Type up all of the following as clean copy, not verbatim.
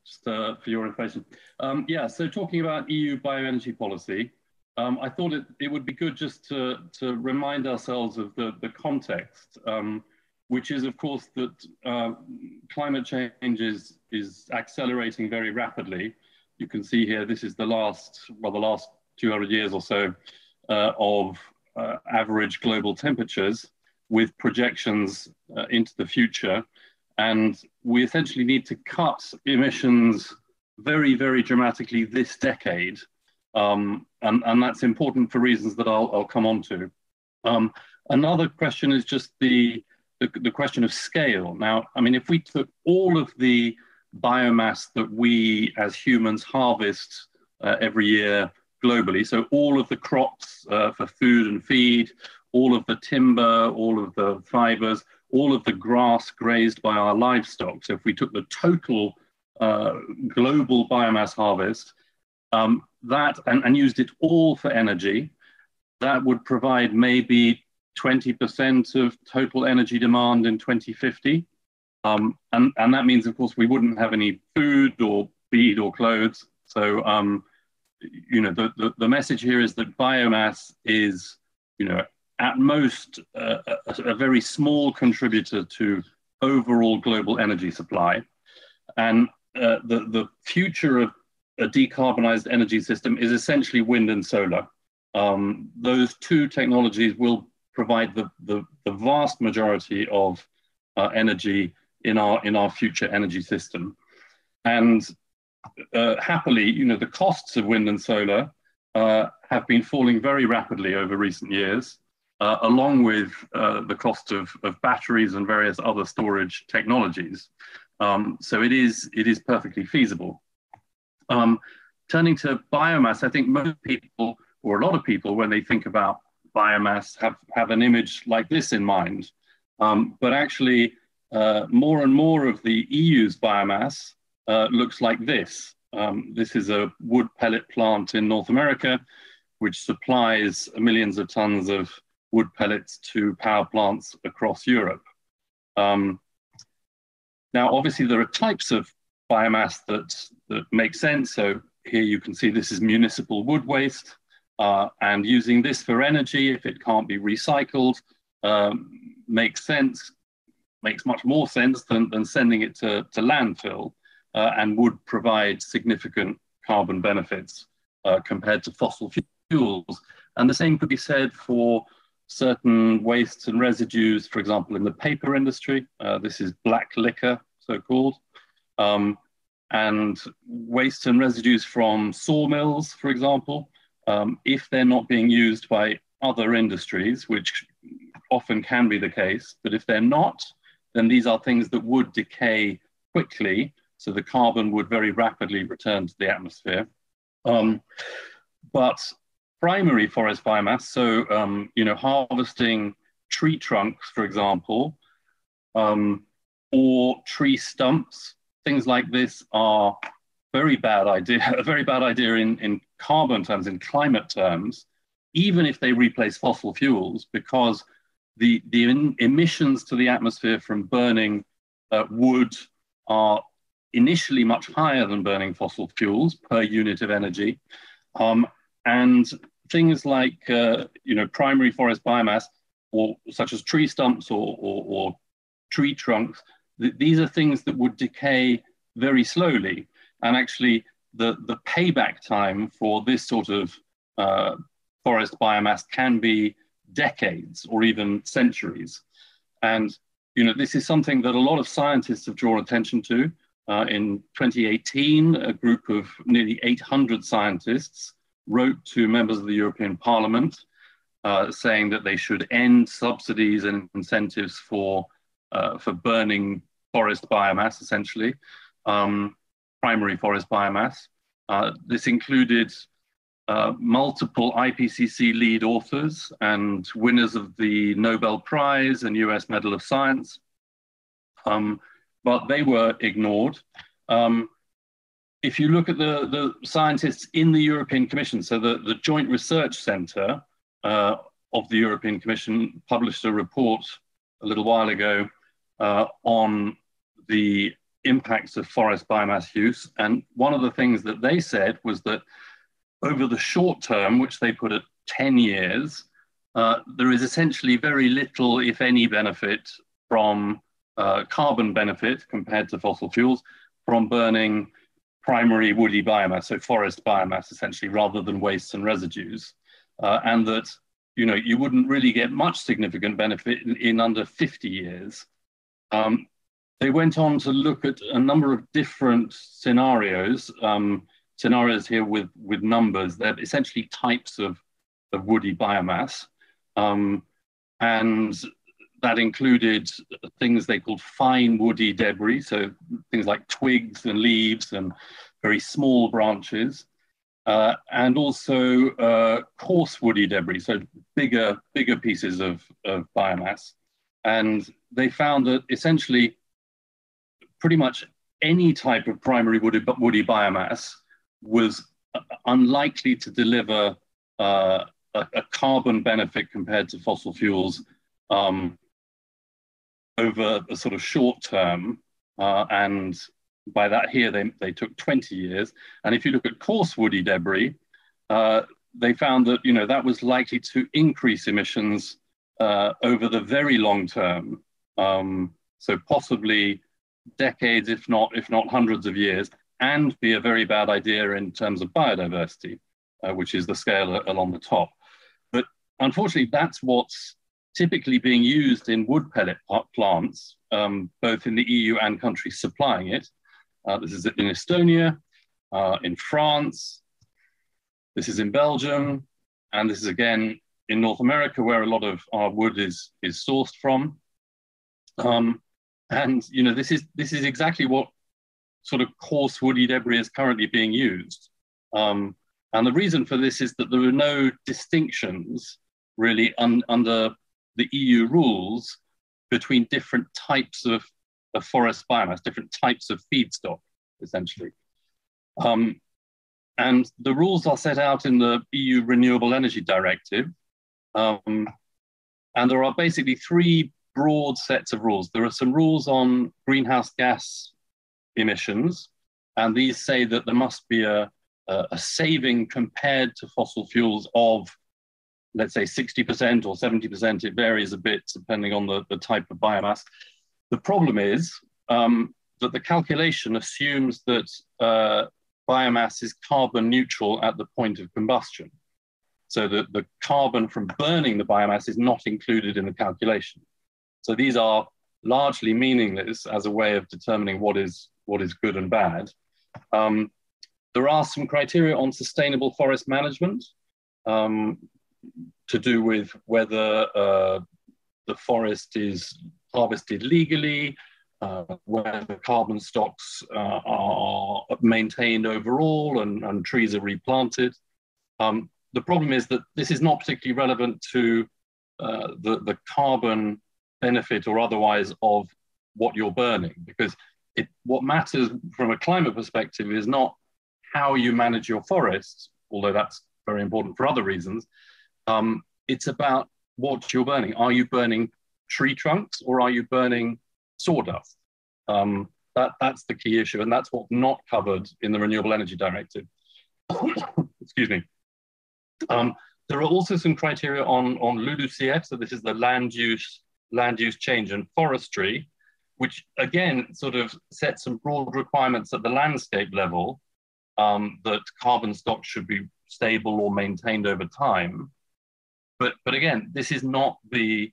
just for your information. Yeah, so talking about EU bioenergy policy, I thought it would be good just to remind ourselves of the context, which is, of course, that climate change is accelerating very rapidly. You can see here, this is the last 200 years or so of average global temperatures with projections into the future. And we essentially need to cut emissions very, very dramatically this decade. And that's important for reasons that I'll come on to. Another question is just the question of scale. Now, I mean, if we took all of the biomass that we as humans harvest every year globally, so all of the crops for food and feed, all of the timber, all of the fibers, all of the grass grazed by our livestock. So if we took the total global biomass harvest, that and used it all for energy, that would provide maybe 20% of total energy demand in 2050. And that means, of course, we wouldn't have any food or feed or clothes. So, you know, the message here is that biomass is, you know, at most a very small contributor to overall global energy supply. And the future of a decarbonized energy system is essentially wind and solar. Those two technologies will provide the vast majority of energy in our future energy system. And happily, you know, the costs of wind and solar have been falling very rapidly over recent years, along with the cost of batteries and various other storage technologies. So it is perfectly feasible. Turning to biomass, I think most people, or a lot of people, when they think about biomass, have an image like this in mind. But actually, more and more of the EU's biomass looks like this. This is a wood pellet plant in North America, which supplies millions of tons of wood pellets to power plants across Europe. Now, obviously, there are types of biomass that make sense. So here you can see this is municipal wood waste. And using this for energy, if it can't be recycled, makes much more sense than sending it to landfill, and would provide significant carbon benefits compared to fossil fuels. And the same could be said for certain wastes and residues, for example, in the paper industry. This is black liquor, so-called. And waste and residues from sawmills, for example, if they're not being used by other industries, which often can be the case, but if they're not, then these are things that would decay quickly, so the carbon would very rapidly return to the atmosphere. But primary forest biomass, so you know, harvesting tree trunks, for example, or tree stumps, things like this are very bad idea, a very bad idea in carbon terms, in climate terms, even if they replace fossil fuels, because the emissions to the atmosphere from burning wood are initially much higher than burning fossil fuels per unit of energy. And things like you know, primary forest biomass, or such as tree stumps or tree trunks, these are things that would decay very slowly. And actually, the payback time for this sort of forest biomass can be decades or even centuries. And you know, this is something that a lot of scientists have drawn attention to. In 2018, a group of nearly 800 scientists wrote to members of the European Parliament saying that they should end subsidies and incentives for burning forest biomass, essentially, primary forest biomass. This included multiple IPCC lead authors and winners of the Nobel Prize and US Medal of Science, but they were ignored. If you look at the scientists in the European Commission, so the Joint Research Centre of the European Commission published a report a little while ago on the impacts of forest biomass use. And one of the things that they said was that over the short term, which they put at 10 years, there is essentially very little, if any, benefit from carbon benefit compared to fossil fuels from burning primary woody biomass, so forest biomass essentially, rather than wastes and residues. And that, you know, you wouldn't really get much significant benefit in under 50 years. They went on to look at a number of different scenarios, scenarios here with numbers. They're essentially types of woody biomass. And that included things they called fine woody debris, so things like twigs and leaves and very small branches, and also coarse woody debris, so bigger pieces of biomass. And they found that essentially pretty much any type of primary woody biomass was unlikely to deliver a carbon benefit compared to fossil fuels over a sort of short term. And by that here, they took 20 years. And if you look at coarse woody debris, they found that, you know, that was likely to increase emissions over the very long term. So possibly decades, if not hundreds of years, and be a very bad idea in terms of biodiversity, which is the scale along the top. But unfortunately, that's what's typically being used in wood pellet plants, both in the EU and countries supplying it. This is in Estonia, in France, this is in Belgium, and this is again in North America, where a lot of our wood is sourced from. And you know, this is exactly what sort of coarse woody debris is currently being used. And the reason for this is that there are no distinctions really under the EU rules between different types of forest biomass, different types of feedstock, essentially. And the rules are set out in the EU Renewable Energy Directive. And there are basically three broad sets of rules. There are some rules on greenhouse gas emissions, and these say that there must be a saving compared to fossil fuels of, let's say, 60% or 70%. It varies a bit depending on the type of biomass. The problem is that the calculation assumes that biomass is carbon neutral at the point of combustion. So that the carbon from burning the biomass is not included in the calculation. So these are largely meaningless as a way of determining what is good and bad. There are some criteria on sustainable forest management to do with whether the forest is harvested legally, whether carbon stocks are maintained overall and trees are replanted. The problem is that this is not particularly relevant to the carbon benefit or otherwise of what you're burning, because what matters from a climate perspective is not how you manage your forests, although that's very important for other reasons. It's about what you're burning. Are you burning tree trunks or are you burning sawdust? That's the key issue, and that's what's not covered in the Renewable Energy Directive. Excuse me. There are also some criteria on LULUCF, so this is the land use change and forestry, which again sort of sets some broad requirements at the landscape level, that carbon stocks should be stable or maintained over time. But again, this is not a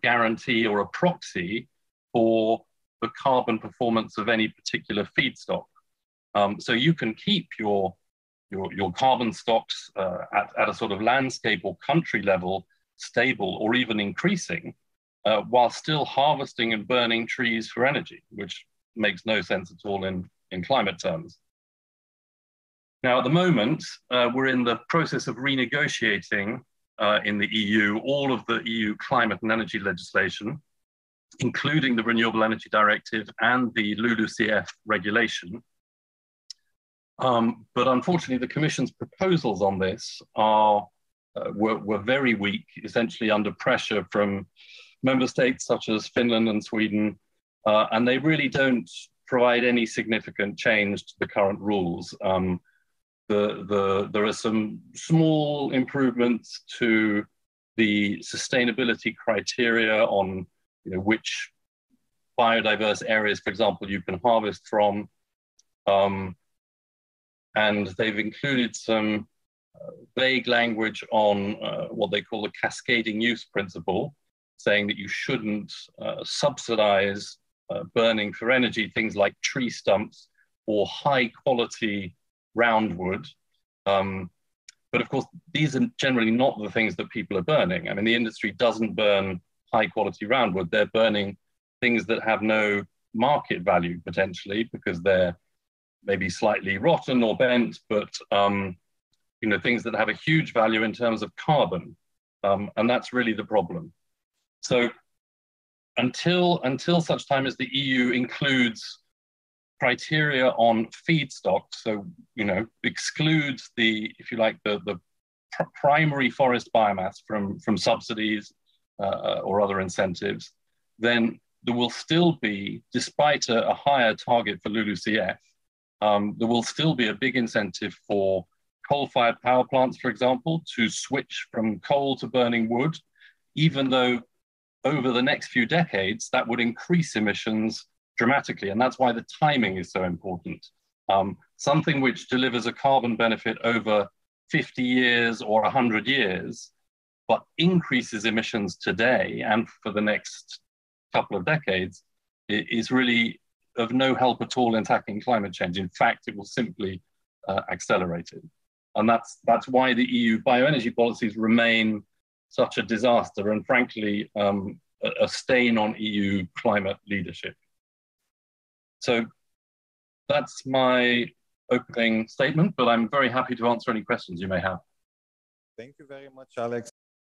guarantee or a proxy for the carbon performance of any particular feedstock. So you can keep your carbon stocks at a sort of landscape or country level stable or even increasing, while still harvesting and burning trees for energy, which makes no sense at all in climate terms. Now, at the moment, we're in the process of renegotiating in the EU all of the EU climate and energy legislation, including the Renewable Energy Directive and the LULUCF regulation. But unfortunately, the Commission's proposals on this were very weak, essentially under pressure from member states such as Finland and Sweden, and they really don't provide any significant change to the current rules. There are some small improvements to the sustainability criteria on which biodiverse areas, for example, you can harvest from. And they've included some vague language on what they call the cascading use principle, saying that you shouldn't subsidize burning for energy things like tree stumps or high quality roundwood. But of course, these are generally not the things that people are burning. I mean, the industry doesn't burn high quality roundwood. They're burning things that have no market value potentially because they're maybe slightly rotten or bent, but things that have a huge value in terms of carbon. And that's really the problem. So until such time as the EU includes criteria on feedstock, so excludes the, if you like, the primary forest biomass from subsidies or other incentives, then there will still be, despite a higher target for LULUCF, there will still be a big incentive for coal-fired power plants, for example, to switch from coal to burning wood, even though over the next few decades, that would increase emissions dramatically. And that's why the timing is so important. Something which delivers a carbon benefit over 50 years or 100 years, but increases emissions today and for the next couple of decades, is really of no help at all in tackling climate change. In fact, it will simply accelerate it. And that's why the EU bioenergy policies remain such a disaster and frankly, a stain on EU climate leadership. So that's my opening statement, but I'm very happy to answer any questions you may have. Thank you very much, Alex.